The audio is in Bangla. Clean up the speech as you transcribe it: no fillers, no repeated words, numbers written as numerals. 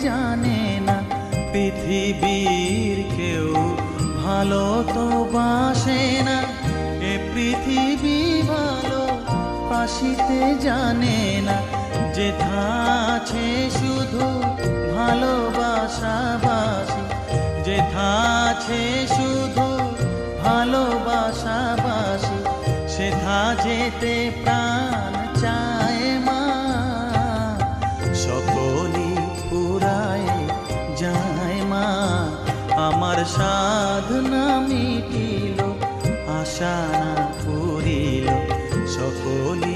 জানে না পৃথিবীর কেউ ভালো তো বাসে না। এ পৃথিবী ভালো বাসিতে জানে না। যেথা আছে শুধু ভালোবাসাবাসি, যেথা আছে শুধু ভালোবাসাবাসি, সেথা যেতে প্রাণ চায় মা। সকলি পুরায় যায় মা, আমার সাধনা মিটিল, আশা না পুরিল। সকলি